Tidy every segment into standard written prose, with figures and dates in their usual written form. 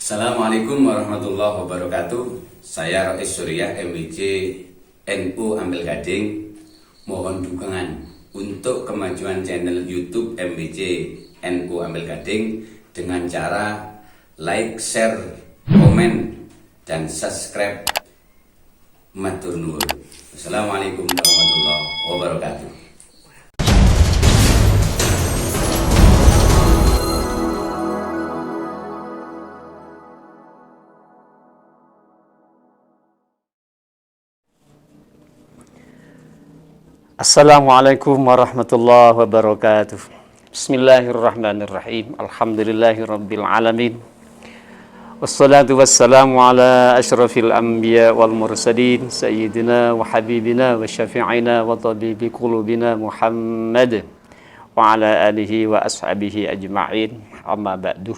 Assalamualaikum warahmatullahi wabarakatuh. Saya Rois Surya, MBC NU Ampel Gading. Mohon dukungan untuk kemajuan channel YouTube MBC NU Ampel Gading dengan cara like, share, komen, dan subscribe. Matur nuwun. Assalamualaikum warahmatullahi wabarakatuh. Assalamualaikum warahmatullahi wabarakatuh. Bismillahirrahmanirrahim. Alhamdulillahirabbil alamin. Wassalatu wassalamu ala asyrafil anbiya wal mursalin sayyidina wa habibina wa syafi'ina wa tabibi qulubina Muhammad wa ala alihi wa ashabihi ajma'in. Amma ba'du.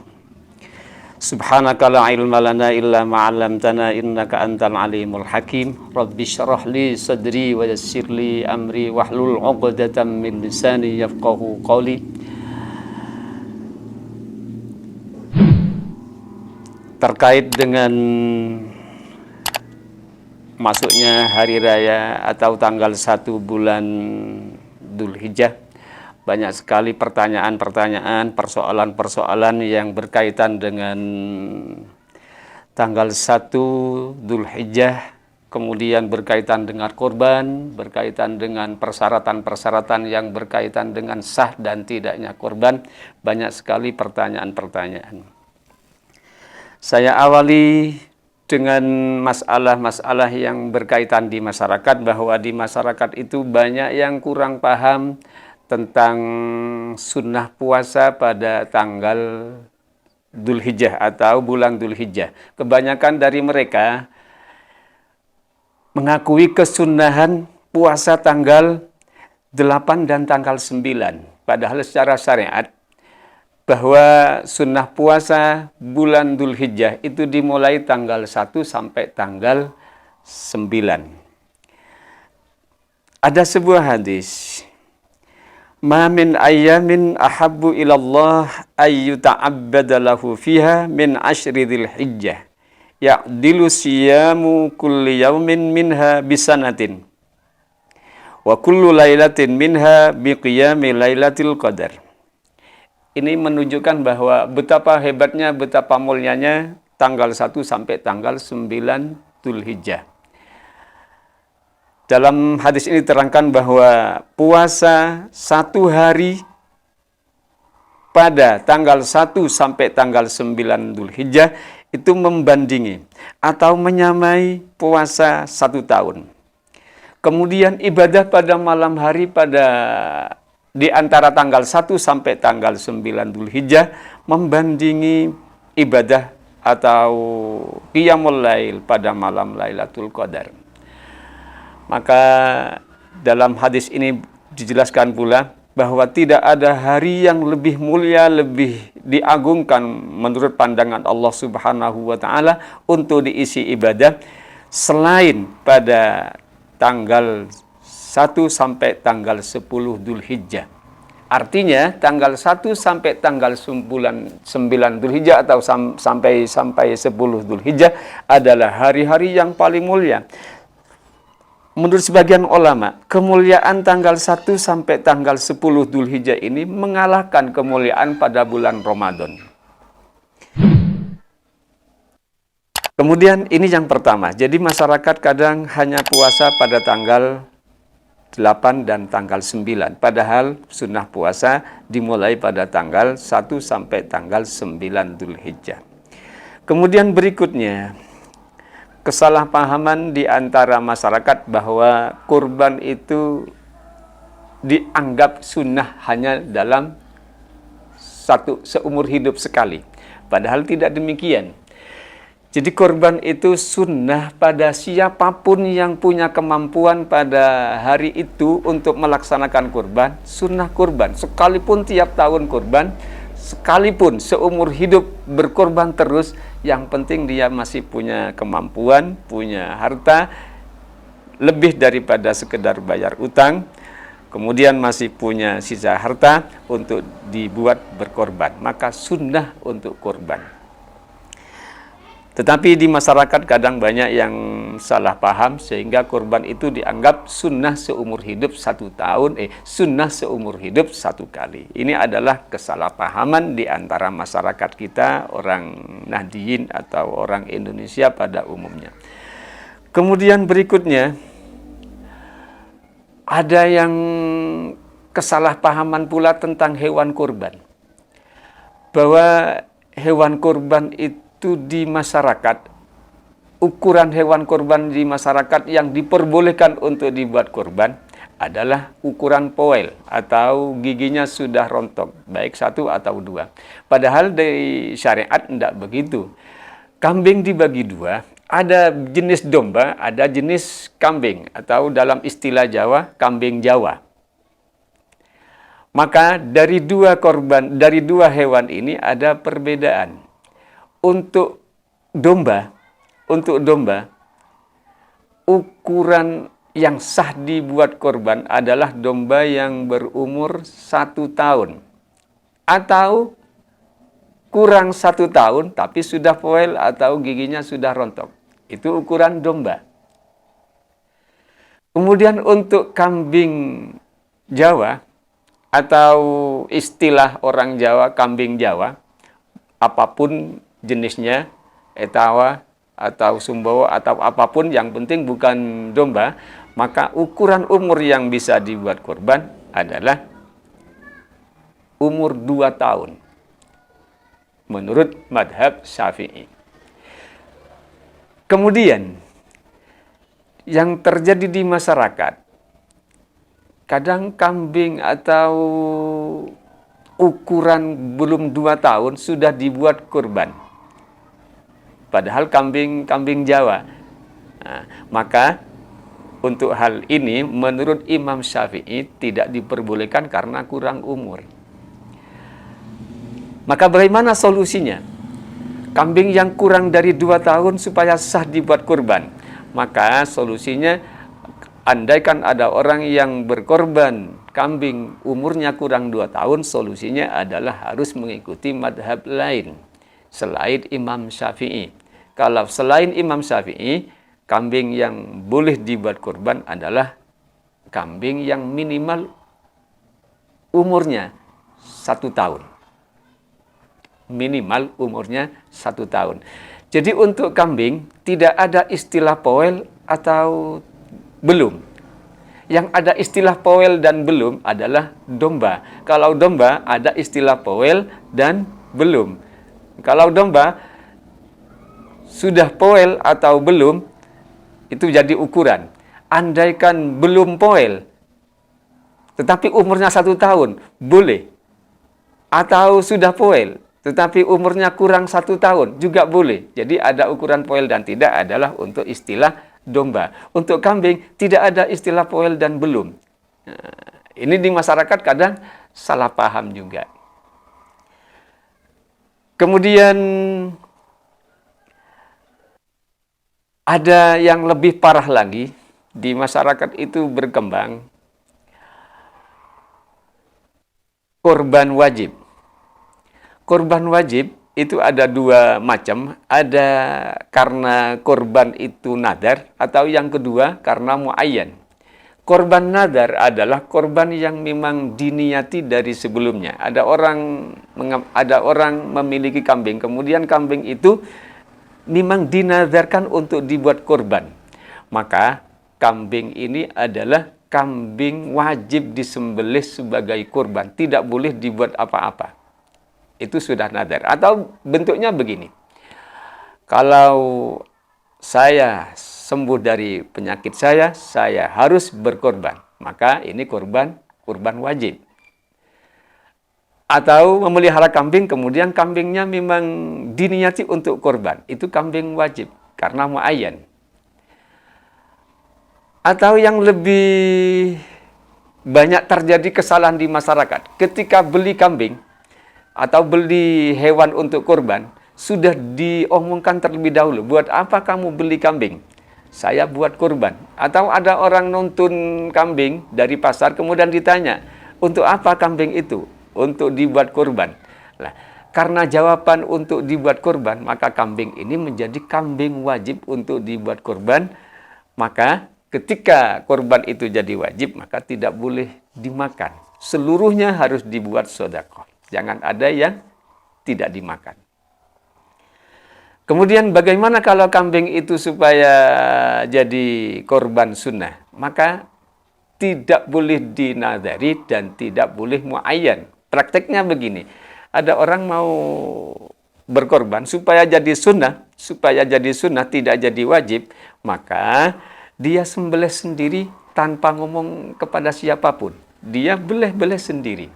Subhanaka la ilma lana illa ma 'allamtana innaka antal alimul hakim. Rabbi shrah li sadri wa yassir li amri wahlul 'uqdatam min lisani yafqahu qawli. Terkait dengan masuknya hari raya atau tanggal 1 bulan Dzulhijjah, banyak sekali pertanyaan-pertanyaan, persoalan-persoalan yang berkaitan dengan tanggal 1 Dzulhijjah, kemudian berkaitan dengan kurban, berkaitan dengan persyaratan-persyaratan yang berkaitan dengan sah dan tidaknya kurban. Banyak sekali pertanyaan-pertanyaan. Saya awali dengan masalah-masalah yang berkaitan di masyarakat, bahwa di masyarakat itu banyak yang kurang paham tentang sunnah puasa pada tanggal Dzulhijjah atau bulan Dzulhijjah. Kebanyakan dari mereka mengakui kesunnahan puasa tanggal 8 dan tanggal 9. Padahal secara syariat bahwa sunnah puasa bulan Dzulhijjah itu dimulai tanggal 1 sampai tanggal 9. Ada sebuah hadis, ma min ayyamin ahabbu ilallah ayyuta'abbada lahu fiha min ashri dzilhijjah ya'dilu siyamu kulli yawmin minha bisanatin wa kullu lailatin minha biqiyami lailatul qadar. Ini menunjukkan bahwa betapa hebatnya, betapa mulianya tanggal 1 sampai tanggal 9 Dzulhijjah. Dalam hadis ini terangkan bahwa puasa 1 hari pada tanggal 1 sampai tanggal 9 Dzulhijjah itu membandingi atau menyamai puasa 1 tahun. Kemudian ibadah pada malam hari di antara tanggal 1 sampai tanggal 9 Dzulhijjah membandingi ibadah atau qiyamul lail pada malam Lailatul Qadar. Maka dalam hadis ini dijelaskan pula bahwa tidak ada hari yang lebih mulia, lebih diagungkan menurut pandangan Allah Subhanahu wa taala untuk diisi ibadah selain pada tanggal 1 sampai tanggal 10 Dzulhijjah. Artinya tanggal 1 sampai tanggal 9 Dzulhijjah atau sampai 10 Dzulhijjah adalah hari-hari yang paling mulia. Menurut sebagian ulama, kemuliaan tanggal 1 sampai tanggal 10 Dzulhijjah ini mengalahkan kemuliaan pada bulan Ramadan. Kemudian ini yang pertama. Jadi masyarakat kadang hanya puasa pada tanggal 8 dan tanggal 9. Padahal sunnah puasa dimulai pada tanggal 1 sampai tanggal 9 Dzulhijjah. Kemudian berikutnya, kesalahpahaman di antara masyarakat bahwa kurban itu dianggap sunnah hanya dalam seumur hidup sekali. Padahal tidak demikian. Jadi kurban itu sunnah pada siapapun yang punya kemampuan pada hari itu untuk melaksanakan kurban, sunnah kurban. Sekalipun tiap tahun kurban, sekalipun seumur hidup berkorban terus, yang penting dia masih punya kemampuan, punya harta, lebih daripada sekedar bayar utang, kemudian masih punya sisa harta untuk dibuat berkorban. Maka sunnah untuk kurban. Tetapi di masyarakat kadang banyak yang salah paham sehingga kurban itu dianggap sunnah seumur hidup 1 tahun, sunnah seumur hidup 1 kali. Ini adalah kesalahpahaman di antara masyarakat kita, orang Nahdiyin atau orang Indonesia pada umumnya. Kemudian berikutnya, ada yang kesalahpahaman pula tentang hewan kurban. Bahwa hewan kurban itu di masyarakat, ukuran hewan kurban di masyarakat yang diperbolehkan untuk dibuat kurban adalah ukuran poel atau giginya sudah rontok, baik 1 atau 2. Padahal dari syariat tidak begitu. Kambing dibagi 2, ada jenis domba, ada jenis kambing, atau dalam istilah Jawa, kambing Jawa. Maka dari 2 hewan ini ada perbedaan. Untuk domba, ukuran yang sah dibuat korban adalah domba yang berumur 1 tahun atau kurang 1 tahun tapi sudah poel atau giginya sudah rontok. Itu ukuran domba. Kemudian untuk kambing Jawa atau istilah orang Jawa kambing Jawa, apapun jenisnya, etawa atau sumbawa atau apapun, yang penting bukan domba, maka ukuran umur yang bisa dibuat kurban adalah umur 2 tahun menurut madhab Syafi'i. Kemudian yang terjadi di masyarakat, kadang kambing atau ukuran belum 2 tahun sudah dibuat kurban. Padahal kambing Jawa. Nah, maka untuk hal ini menurut Imam Syafi'i tidak diperbolehkan karena kurang umur. Maka bagaimana solusinya? Kambing yang kurang dari 2 tahun supaya sah dibuat kurban. Maka solusinya, andaikan ada orang yang berkorban kambing umurnya kurang 2 tahun, solusinya adalah harus mengikuti madhab lain selain Imam Syafi'i. Kalau selain Imam Syafi'i, kambing yang boleh dibuat kurban adalah kambing yang minimal umurnya 1 tahun. Minimal umurnya 1 tahun. Jadi untuk kambing tidak ada istilah poel atau belum. Yang ada istilah poel dan belum adalah domba. Kalau domba ada istilah poel dan belum. Kalau domba sudah poel atau belum, itu jadi ukuran. Andaikan belum poel, tetapi umurnya 1 tahun, boleh. Atau sudah poel, tetapi umurnya kurang 1 tahun, juga boleh. Jadi ada ukuran poel dan tidak adalah untuk istilah domba. Untuk kambing, tidak ada istilah poel dan belum. Nah, ini di masyarakat kadang salah paham juga. Kemudian ada yang lebih parah lagi, di masyarakat itu berkembang korban wajib. Korban wajib itu ada 2 macam, ada karena korban itu nadar, atau yang kedua karena muayyan. Korban nadar adalah korban yang memang diniati dari sebelumnya. Ada orang memiliki kambing, kemudian kambing itu memang dinadarkan untuk dibuat korban. Maka kambing ini adalah kambing wajib disembelih sebagai korban, tidak boleh dibuat apa-apa. Itu sudah nadar. Atau bentuknya begini. Kalau saya sembuh dari penyakit saya harus berkorban. Maka ini korban wajib. Atau memelihara kambing, kemudian kambingnya memang diniati untuk korban. Itu kambing wajib, karena muayyan. Atau yang lebih banyak terjadi kesalahan di masyarakat. Ketika beli kambing, atau beli hewan untuk korban, sudah diomongkan terlebih dahulu. Buat apa kamu beli kambing? Saya buat korban. Atau ada orang nonton kambing dari pasar, kemudian ditanya, untuk apa kambing itu? Untuk dibuat kurban. Nah, karena jawaban untuk dibuat kurban, maka kambing ini menjadi kambing wajib untuk dibuat kurban. Maka ketika kurban itu jadi wajib, maka tidak boleh dimakan. Seluruhnya harus dibuat sedekah. Jangan ada yang tidak dimakan. Kemudian bagaimana kalau kambing itu supaya jadi korban sunnah? Maka tidak boleh dinadari dan tidak boleh muayyan. Prakteknya begini, ada orang mau berkorban supaya jadi sunnah, tidak jadi wajib, maka dia sembelih sendiri tanpa ngomong kepada siapapun. Dia beleh-beleh sendiri.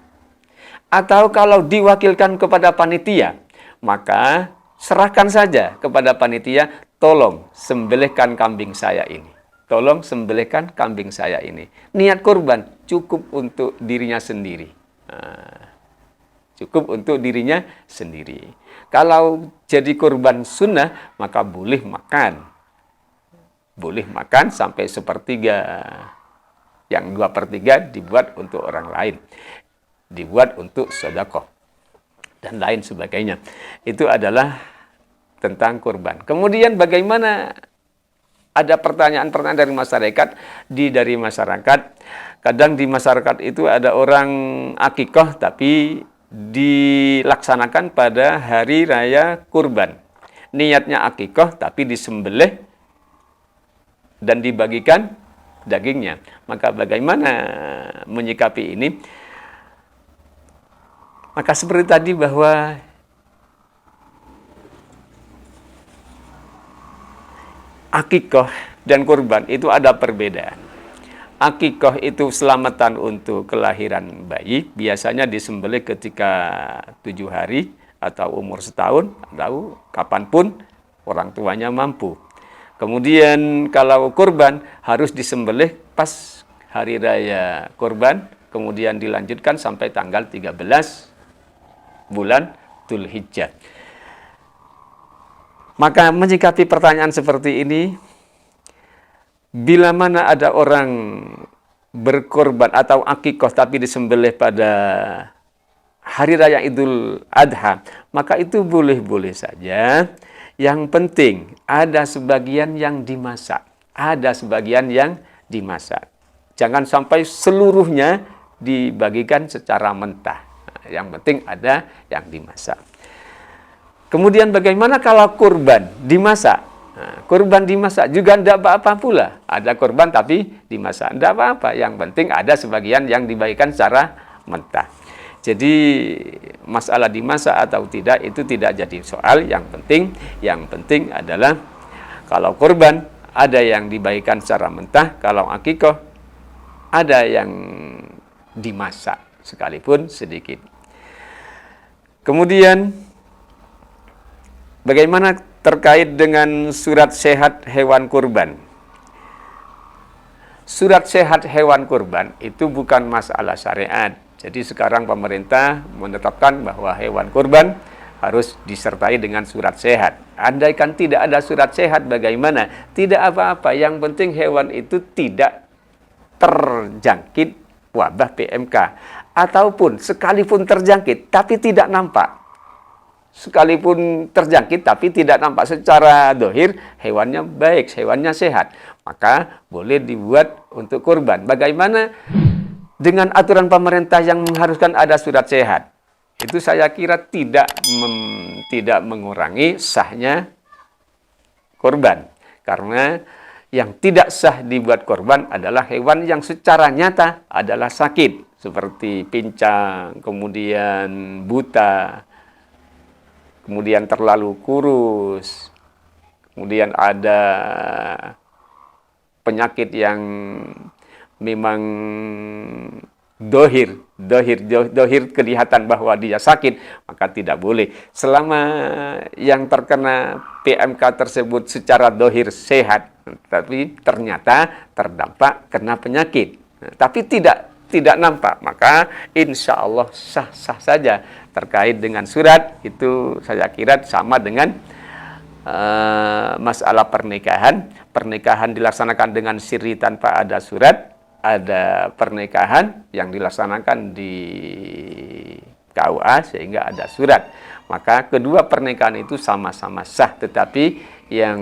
Atau kalau diwakilkan kepada panitia, maka serahkan saja kepada panitia, tolong sembelihkan kambing saya ini. Tolong sembelihkan kambing saya ini. Niat kurban cukup untuk dirinya sendiri. Cukup untuk dirinya sendiri. Kalau jadi kurban sunnah, maka boleh makan. Boleh makan sampai 1/3. Yang 2/3 dibuat untuk orang lain. Dibuat untuk sedekah. Dan lain sebagainya. Itu adalah tentang kurban. Kemudian bagaimana, ada pertanyaan-pertanyaan dari masyarakat. Kadang di masyarakat itu ada orang akikah tapi dilaksanakan pada hari raya kurban. Niatnya akikah tapi disembelih dan dibagikan dagingnya. Maka bagaimana menyikapi ini? Maka seperti tadi bahwa akikah dan kurban itu ada perbedaan. Akikah itu selamatan untuk kelahiran bayi, biasanya disembelih ketika 7 hari atau umur setahun, atau kapanpun orang tuanya mampu. Kemudian kalau kurban harus disembelih pas hari raya kurban, kemudian dilanjutkan sampai tanggal 13 bulan Dzulhijjah. Maka menyikapi pertanyaan seperti ini, bila mana ada orang berkorban atau akikah tapi disembelih pada hari raya Idul Adha, maka itu boleh-boleh saja. Yang penting ada sebagian yang dimasak. Ada sebagian yang dimasak. Jangan sampai seluruhnya dibagikan secara mentah. Yang penting ada yang dimasak. Kemudian bagaimana kalau kurban dimasak? Nah, kurban dimasak juga tidak apa-apa pula. Ada kurban tapi dimasak, tidak apa-apa. Yang penting ada sebagian yang dibagikan secara mentah. Jadi masalah dimasak atau tidak itu tidak jadi soal. Yang penting adalah kalau kurban ada yang dibagikan secara mentah, kalau akikah ada yang dimasak sekalipun sedikit. Kemudian bagaimana terkait dengan surat sehat hewan kurban? Surat sehat hewan kurban itu bukan masalah syariat. Jadi sekarang pemerintah menetapkan bahwa hewan kurban harus disertai dengan surat sehat. Andaikan tidak ada surat sehat bagaimana? Tidak apa-apa, yang penting hewan itu tidak terjangkit wabah PMK. Ataupun sekalipun terjangkit tapi tidak nampak. Sekalipun terjangkit tapi tidak nampak secara dohir, hewannya baik, hewannya sehat, maka boleh dibuat untuk kurban. Bagaimana dengan aturan pemerintah yang mengharuskan ada surat sehat? Itu saya kira tidak mengurangi sahnya kurban. Karena yang tidak sah dibuat kurban adalah hewan yang secara nyata adalah sakit. Seperti pincang, kemudian buta, kemudian terlalu kurus, kemudian ada penyakit yang memang dohir kelihatan bahwa dia sakit, maka tidak boleh. Selama yang terkena PMK tersebut secara dohir sehat, tapi ternyata terdampak kena penyakit, tapi tidak nampak, maka insya Allah sah-sah saja. Terkait dengan surat, itu saya kira sama dengan masalah pernikahan. Pernikahan dilaksanakan dengan siri tanpa ada surat. Ada pernikahan yang dilaksanakan di KUA sehingga ada surat. maka kedua pernikahan itu sama-sama sah, tetapi yang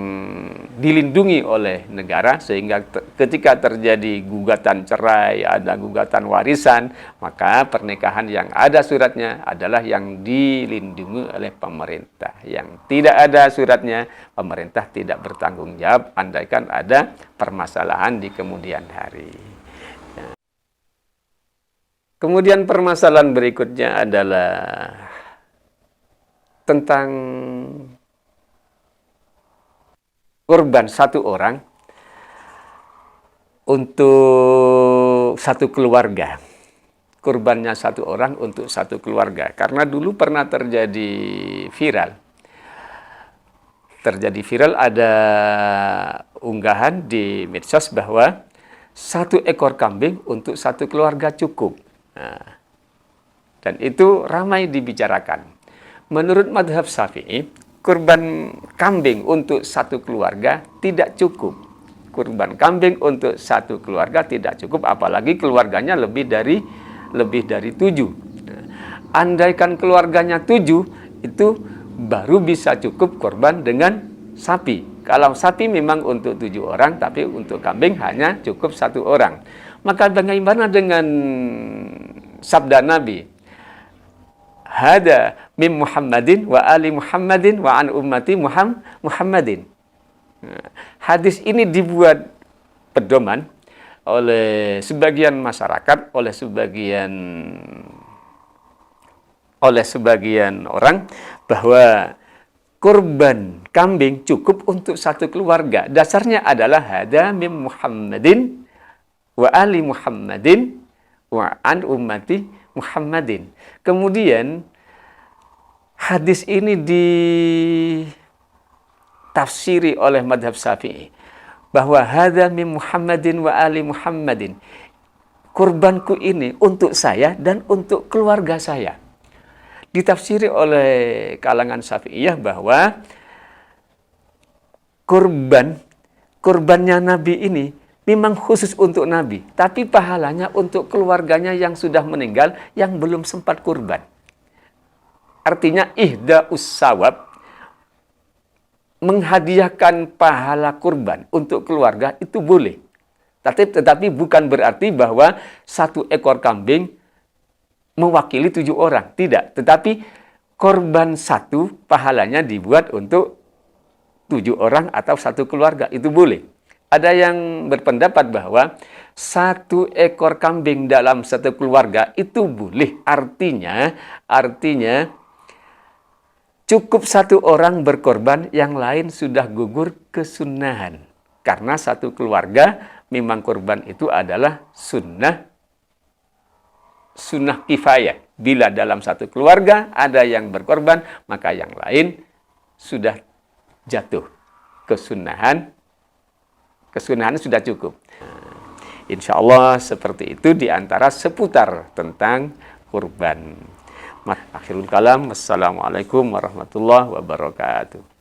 dilindungi oleh negara, sehingga ketika terjadi gugatan cerai, ada gugatan warisan, maka pernikahan yang ada suratnya adalah yang dilindungi oleh pemerintah. Yang tidak ada suratnya, pemerintah tidak bertanggung jawab andaikan ada permasalahan di kemudian hari. Kemudian permasalahan berikutnya adalah tentang kurban satu orang untuk satu keluarga. Kurbannya satu orang untuk satu keluarga. Karena dulu pernah terjadi viral. Ada unggahan di medsos bahwa satu ekor kambing untuk satu keluarga cukup. Nah, dan itu ramai dibicarakan. Menurut madhab Syafi'i, kurban kambing untuk satu keluarga tidak cukup. Kurban kambing untuk satu keluarga tidak cukup, apalagi keluarganya lebih dari 7. Andaikan keluarganya 7, itu baru bisa cukup korban dengan sapi. Kalau sapi memang untuk 7 orang, tapi untuk kambing hanya cukup 1 orang. Maka bagaimana dengan sabda Nabi? Hada min Muhammadin wa ali Muhammadin wa an ummati Muhammadin. Hadis ini dibuat pedoman oleh sebagian masyarakat, oleh sebagian orang, bahwa kurban kambing cukup untuk satu keluarga. Dasarnya adalah hada min Muhammadin wa ali Muhammadin wa an ummati Muhammadin. Kemudian hadis ini ditafsiri oleh madhab Syafi'i bahwa hadza min Muhammadin wa ali Muhammadin. Kurbanku ini untuk saya dan untuk keluarga saya. Ditafsiri oleh kalangan Syafi'iyah bahwa kurbannya Nabi ini memang khusus untuk Nabi, tapi pahalanya untuk keluarganya yang sudah meninggal, yang belum sempat kurban. Artinya ihda'us sawab, menghadiahkan pahala kurban untuk keluarga itu boleh. Tetapi bukan berarti bahwa satu ekor kambing mewakili 7 orang. Tidak, tetapi korban satu pahalanya dibuat untuk 7 orang atau satu keluarga, itu boleh. Ada yang berpendapat bahwa satu ekor kambing dalam satu keluarga itu boleh. Artinya cukup 1 orang berkorban, yang lain sudah gugur kesunahan. Karena satu keluarga memang korban itu adalah sunnah kifayah. Bila dalam satu keluarga ada yang berkorban, maka yang lain sudah jatuh kesunahan sudah cukup. Insya Allah seperti itu diantara seputar tentang kurban. Akhirul kalam. Wassalamualaikum warahmatullahi wabarakatuh.